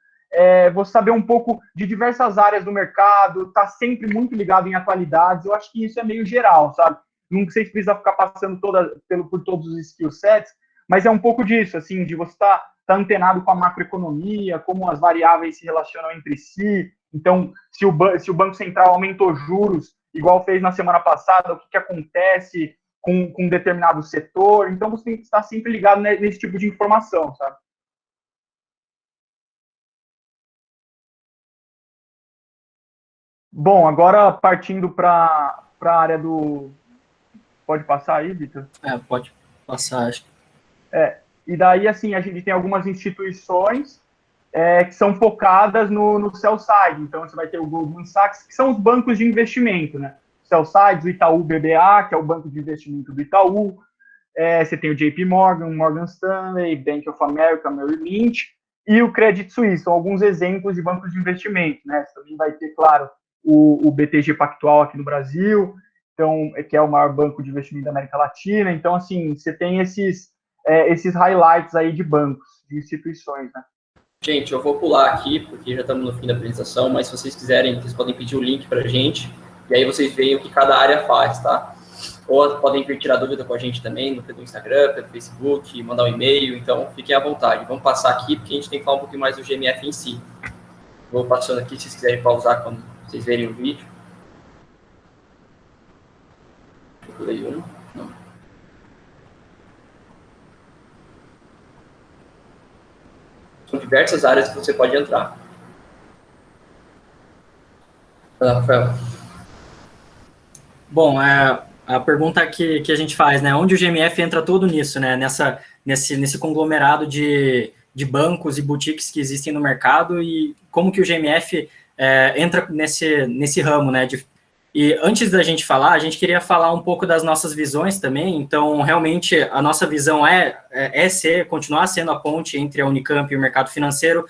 você saber um pouco de diversas áreas do mercado, tá sempre muito ligado em atualidades, eu acho que isso é meio geral, sabe? Não sei se precisa ficar passando por todos os skill sets, mas é um pouco disso, assim, de você tá antenado com a macroeconomia, como as variáveis se relacionam entre si. Então, se o Banco Central aumentou juros, igual fez na semana passada, o que acontece com um determinado setor. Então, você tem que estar sempre ligado nesse tipo de informação, sabe? Bom, agora partindo para a área do... Pode passar aí, Vitor? Pode passar, acho. E daí, assim, a gente tem algumas instituições que são focadas no sell side. Então, você vai ter o Goldman Sachs, que são os bancos de investimento, né? Sell side, o Itaú BBA, que é o banco de investimento do Itaú. Você tem o JP Morgan, Morgan Stanley, Bank of America, Merrill Lynch e o Credit Suisse. São alguns exemplos de bancos de investimento, né? Você também vai ter, claro, o BTG Pactual aqui no Brasil, então, que é o maior banco de investimento da América Latina. Então, assim, você tem esses highlights aí de bancos, de instituições, né? Gente, eu vou pular aqui, porque já estamos no fim da apresentação, mas se vocês quiserem, vocês podem pedir o link para a gente, e aí vocês veem o que cada área faz, tá? Ou podem vir tirar dúvida com a gente também, pelo Instagram, pelo Facebook, mandar um e-mail, então fiquem à vontade. Vamos passar aqui, porque a gente tem que falar um pouquinho mais do GMF em si. Vou passando aqui, se vocês quiserem pausar quando vocês verem o vídeo. Eu pulei um, não. São diversas áreas que você pode entrar. Rafael. Bom, a pergunta que a gente faz, né? Onde o GMF entra todo nisso, né? Nesse conglomerado de bancos e boutiques que existem no mercado e como que o GMF entra nesse ramo, né? E antes da gente falar, a gente queria falar um pouco das nossas visões também. Então, realmente, a nossa visão continuar sendo a ponte entre a Unicamp e o mercado financeiro,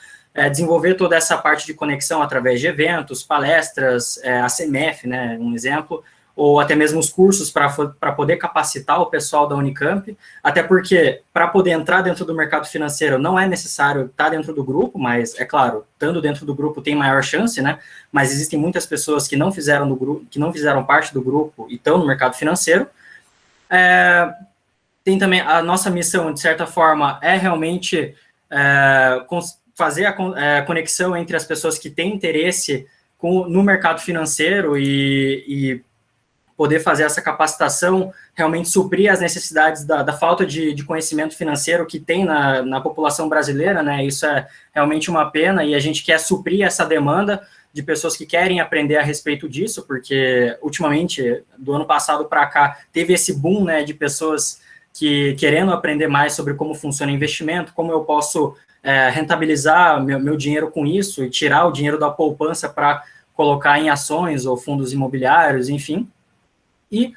desenvolver toda essa parte de conexão através de eventos, palestras, a CMF, né, um exemplo, ou até mesmo os cursos para poder capacitar o pessoal da Unicamp, até porque, para poder entrar dentro do mercado financeiro, não é necessário estar dentro do grupo, mas, é claro, estando dentro do grupo tem maior chance, né, mas existem muitas pessoas que não fizeram parte do grupo e estão no mercado financeiro. Tem também a nossa missão, de certa forma, é realmente fazer a conexão entre as pessoas que têm interesse no mercado financeiro e poder fazer essa capacitação, realmente suprir as necessidades da falta de conhecimento financeiro que tem na população brasileira, né? Isso é realmente uma pena e a gente quer suprir essa demanda de pessoas que querem aprender a respeito disso, porque ultimamente, do ano passado para cá, teve esse boom, né, de pessoas querendo aprender mais sobre como funciona investimento, como eu posso rentabilizar meu dinheiro com isso e tirar o dinheiro da poupança para colocar em ações ou fundos imobiliários, enfim. E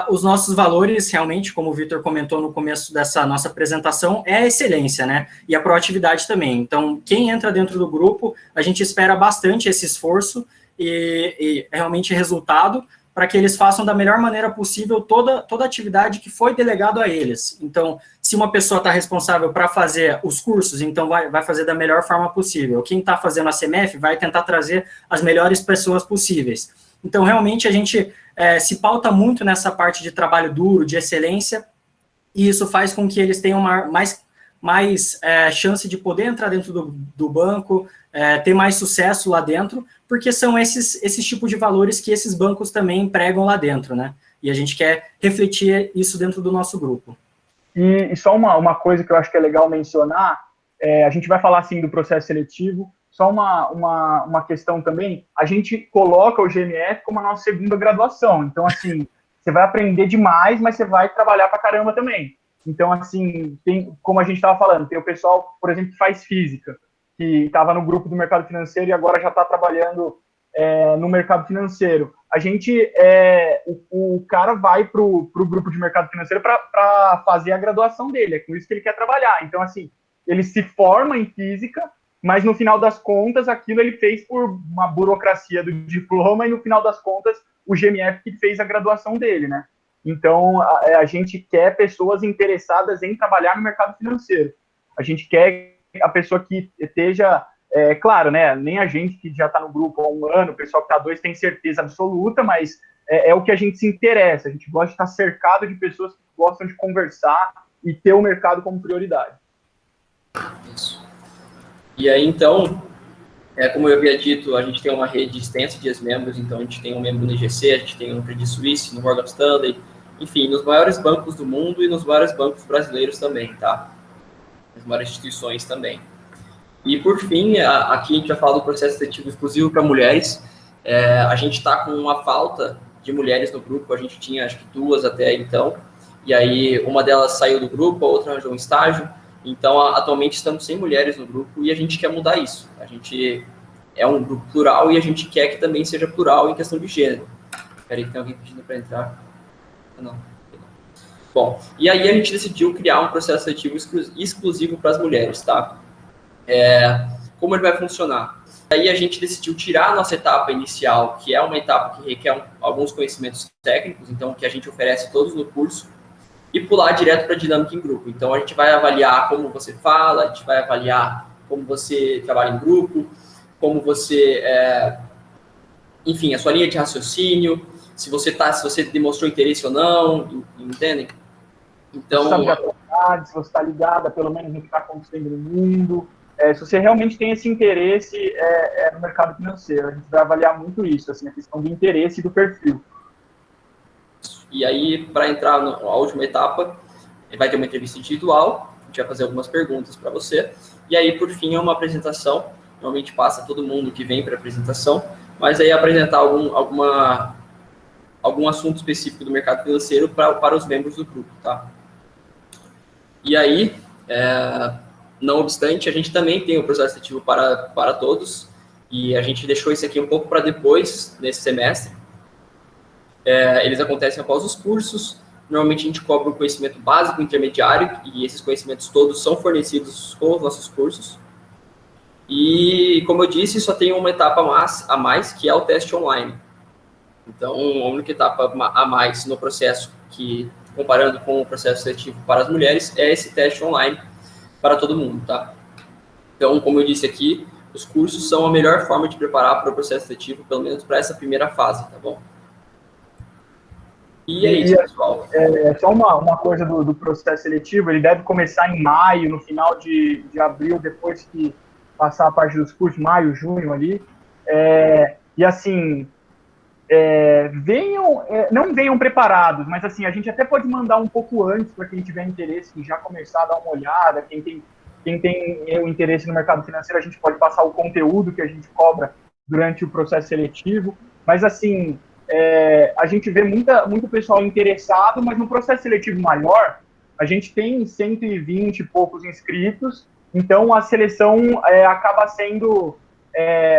os nossos valores, realmente, como o Vitor comentou no começo dessa nossa apresentação, é a excelência, né? E a proatividade também. Então, quem entra dentro do grupo, a gente espera bastante esse esforço e realmente resultado para que eles façam da melhor maneira possível toda a atividade que foi delegado a eles. Então, se uma pessoa está responsável para fazer os cursos, então vai fazer da melhor forma possível. Quem está fazendo a CMF vai tentar trazer as melhores pessoas possíveis. Então, realmente, a gente se pauta muito nessa parte de trabalho duro, de excelência, e isso faz com que eles tenham mais chance de poder entrar dentro do banco, ter mais sucesso lá dentro, porque são esses tipos de valores que esses bancos também pregam lá dentro, né? E a gente quer refletir isso dentro do nosso grupo. E só uma coisa que eu acho que é legal mencionar, a gente vai falar, assim, do processo seletivo, só uma questão também, a gente coloca o GMF como a nossa segunda graduação, então, assim, você vai aprender demais, mas você vai trabalhar pra caramba também. Então, assim, como a gente estava falando, tem o pessoal, por exemplo, que faz física, que estava no grupo do mercado financeiro e agora já está trabalhando no mercado financeiro. A gente, o cara vai para o grupo de mercado financeiro para fazer a graduação dele, é com isso que ele quer trabalhar. Então, assim, ele se forma em física, mas no final das contas, aquilo ele fez por uma burocracia do diploma e no final das contas, o GMF que fez a graduação dele, né? Então, a gente quer pessoas interessadas em trabalhar no mercado financeiro. A gente quer a pessoa que esteja, claro, né? Nem a gente que já está no grupo há 1 ano, o pessoal que está há 2 tem certeza absoluta, mas é o que a gente se interessa. A gente gosta de estar cercado de pessoas que gostam de conversar e ter o mercado como prioridade. Isso. E aí, então, como eu havia dito, a gente tem uma rede extensa de ex-membros, então a gente tem um membro no IGC, a gente tem um no Credit Suisse, no Morgan Stanley, enfim, nos maiores bancos do mundo e nos maiores bancos brasileiros também, tá? As maiores instituições também. E, por fim, aqui a gente vai falar do processo seletivo exclusivo para mulheres. A gente está com uma falta de mulheres no grupo, a gente tinha, acho que 2 até então, e aí uma delas saiu do grupo, a outra arranjou um estágio, então atualmente estamos sem mulheres no grupo e a gente quer mudar isso. A gente é um grupo plural e a gente quer que também seja plural em questão de gênero. Espera aí que tem alguém pedindo para entrar. Não. Bom, e aí a gente decidiu criar um processo seletivo exclusivo para as mulheres, tá? Como ele vai funcionar? Aí a gente decidiu tirar a nossa etapa inicial, que é uma etapa que requer alguns conhecimentos técnicos, então que a gente oferece todos no curso, e pular direto para a dinâmica em grupo. Então a gente vai avaliar como você fala, a gente vai avaliar como você trabalha em grupo, como você, enfim, a sua linha de raciocínio, se você demonstrou interesse ou não, entendem? Então, se você está ligada, pelo menos, no que está acontecendo no mundo, se você realmente tem esse interesse no mercado financeiro, a gente vai avaliar muito isso, assim, a questão do interesse e do perfil. E aí, para entrar na última etapa, vai ter uma entrevista individual, a gente vai fazer algumas perguntas para você, e aí, por fim, é uma apresentação, normalmente passa todo mundo que vem para a apresentação, mas aí apresentar algum assunto específico do mercado financeiro para os membros do grupo, tá? E aí, não obstante, a gente também tem o processo seletivo para todos, e a gente deixou isso aqui um pouco para depois, nesse semestre. Eles acontecem após os cursos, normalmente a gente cobra um conhecimento básico, intermediário, e esses conhecimentos todos são fornecidos com os nossos cursos. E, como eu disse, só tem uma etapa a mais, que é o teste online. Então, a única etapa a mais no processo, que comparando com o processo seletivo para as mulheres, é esse teste online para todo mundo, tá? Então, como eu disse aqui, os cursos são a melhor forma de preparar para o processo seletivo, pelo menos para essa primeira fase, tá bom? E é isso, pessoal. Só uma coisa do processo seletivo, ele deve começar em maio, no final de abril, depois que passar a parte dos cursos, maio, junho ali. E assim, não venham preparados, mas assim, a gente até pode mandar um pouco antes para quem tiver interesse em já começar a dar uma olhada, quem tem o interesse no mercado financeiro, a gente pode passar o conteúdo que a gente cobra durante o processo seletivo, mas assim, a gente vê muito pessoal interessado, mas no processo seletivo maior, a gente tem 120 e poucos inscritos, então a seleção acaba sendo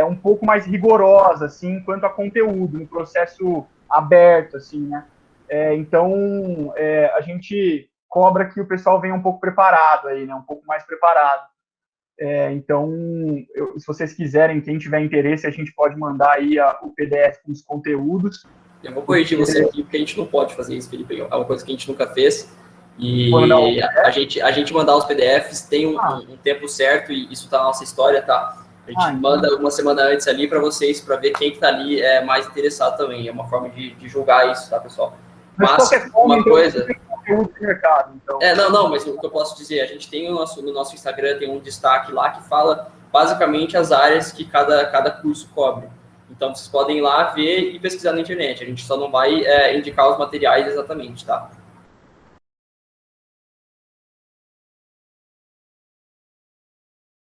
um pouco mais rigorosa, assim, quanto a conteúdo, no processo aberto, assim, né? Então, a gente cobra que o pessoal venha um pouco preparado aí, né? Um pouco mais preparado. Então, se vocês quiserem, quem tiver interesse, a gente pode mandar aí o PDF com os conteúdos. Eu vou corrigir você aqui, porque a gente não pode fazer isso, Felipe. É uma coisa que a gente nunca fez. E a gente mandar os PDFs tem um tempo certo, e isso tá na nossa história, tá? A gente manda uma semana antes ali para vocês, para ver quem que tá ali mais interessado também. É uma forma de julgar isso, tá, pessoal? Mas qualquer forma, uma coisa... conteúdo de mercado. Então. Não, mas o que eu posso dizer, a gente tem no nosso Instagram, tem um destaque lá que fala basicamente as áreas que cada curso cobre. Então, vocês podem ir lá ver e pesquisar na internet. A gente só não vai indicar os materiais exatamente, tá?